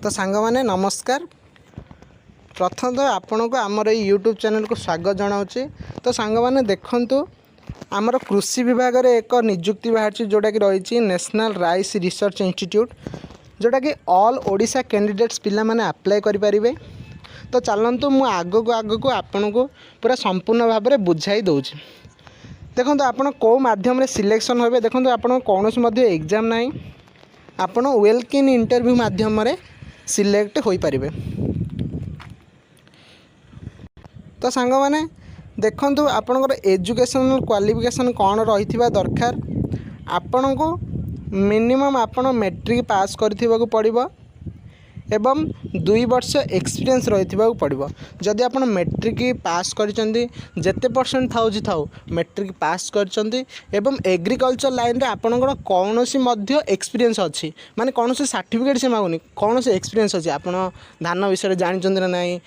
तो सांग माने नमस्कार। प्रथम तो आपण को आमर यूट्यूब चैनल को स्वागत जनाऊँगी। तो सांग माने देखंतु आमर कृषि विभाग रे एक नियुक्ति बाहर जोटा कि रही नेशनल राइस रिसर्च इंस्टीट्यूट, जोटा कि ऑल ओडिशा कैंडिडेट्स पिला माने अप्लाई करि परिबे। तो चलतु मु आग को आपण को पूरा संपूर्ण भाव में बुझाई दौची। देखो आपण कौ माध्यम सिलेक्शन होबे। देखो आपण कौन एग्जाम ना, आपण वेलकिन इंटरव्यू माध्यम सिलेक्ट हो पारे। तो सांग माने देखंतु आपणकर एजुकेशनल क्वालिफिकेशन कौन रही दरकार। आपण को मिनिमम आपण मैट्रिक पास करथिबाकू पड़िबो एवं 2 वर्ष एक्सपीरियंस रही पड़ो। जदि आप मैट्रिक पास करते जेते परसेंट थाउजी थाउ मैट्रिक पास करते एवं एग्रीकल्चर लाइन रे आपणकर कौन एक्सपीरियंस अच्छी, माने कौन सर्टिफिकेट से मांगुनी, कौन एक्सपीरियंस अच्छी, आप धान विषय जानते ना नहीं,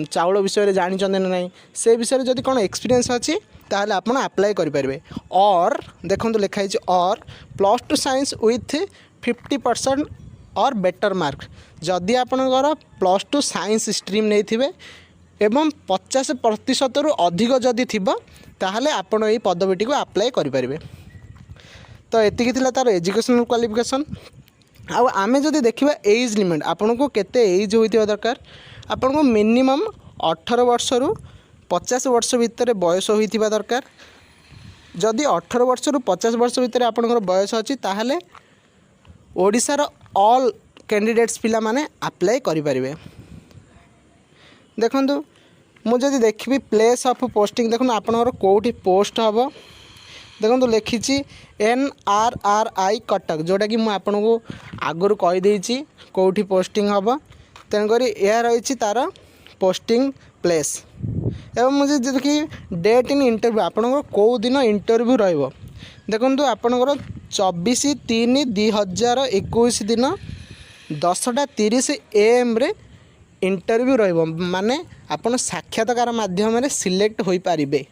चाउल विषय जानते ना नहीं, से विषय जदि कौन एक्सपीरियंस अच्छी ताहले आपण अप्लाई करें। और देखो लिखाई और +2 साइंस विथ 50% और बेटर मार्क। जदि आपणकर +2 साइंस स्ट्रीम नहीं थिबे एवं 50% रु अधिक जदि थिबो ताहले आपण एई पदवीटी को अप्लाई करि परिबे। तो एतिकी थिला तार एजुकेशनल क्वालिफिकेशन। आउ आमे जदि देखिबा एज लिमिट, आपण को केते एज होइथिबा दरकार। आपण को मिनिमम 18 वर्ष रु 50 वर्ष भितर बयस होइथिबा दरकार। जदि 18 वर्ष रु 50 वर्ष भितर आपणकर बयस अछि ताहले ओडिसा रो ऑल कैंडिडेट्स पिला माने अप्लाई करि परिबे। देखंतु मुझे देखी प्लेस ऑफ पोस्टिंग, देखो आपनकर कोठी पोस्ट हम। देखो लिखी NRRI कटक, जोटा कि मुझे आपको आगु कहीदे कौटी पोस्टिंग हम। तेणुक यह रही तार पोस्टिंग प्लेस। एवं मुझे देखी डेट इन इंटरव्यू, आपनकर कौ दिन इंटरव्यू रहिबो। देखो आपनकर 24/3/2021 दिन 10:30 AM रे इंटरव्यू रहिबो। माने आपण साक्षात्कार माध्यम रे सिलेक्ट होई पारिबे।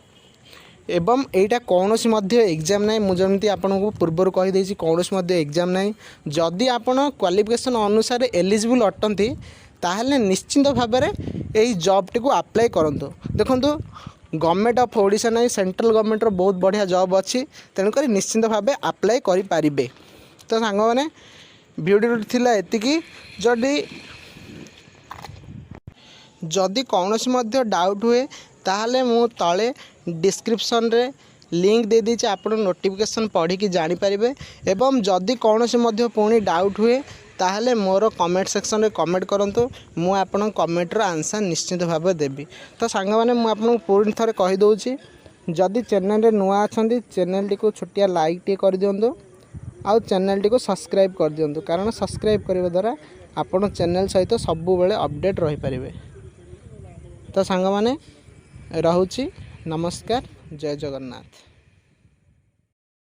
एवं एटा कौनसी मध्य एग्जाम ना, मुझे आपको पूर्वर कहीदे कौनसी मध्य एग्जाम ना। जदि आपण क्वालिफिकेशन अनुसार एलिजिबल अटंती ताहले निश्चिंत भाव में यही जॉब टी को अप्लाई करंतु। देखंतु गवर्नमेंट ऑफ ओडिशा ना, सेंट्रल गवर्नमेंट रो बहुत बढ़िया जॉब अच्छी, तेणुक निश्चिंत भाव अप्लाई करि पारिबे। तो सांग माने वीडियो थिला एतिकी। जदि कौनसी मध्य डाउट हुए ताहले मु तले डिस्क्रिप्शन रे लिंक दे दीची, आपण नोटिफिकेशन पढ़ी कि जानि परिबे। एवं जदि कौनसी मध्य पुणी डाउट हुए ताहले मोर कमेंट सेक्शन रे कमेंट करंतु, मु आपण कमेंट रो आंसर निश्चित भाव देबी। तो सांग माने मु आपण पूर्ण थरे कहि दउची, जदि चैनल रे नुआ अछंती चैनल टी को छोटिया लाइक टी कर दियंतु, आउ चैनल टी को सब्सक्राइब कर दियंतु, कारण सब्सक्राइब करबा द्वारा आपण चैनल सहित सबु बेले अपडेट रही पारिबे। तो सांग माने रहुची नमस्कार, जय जगन्नाथ।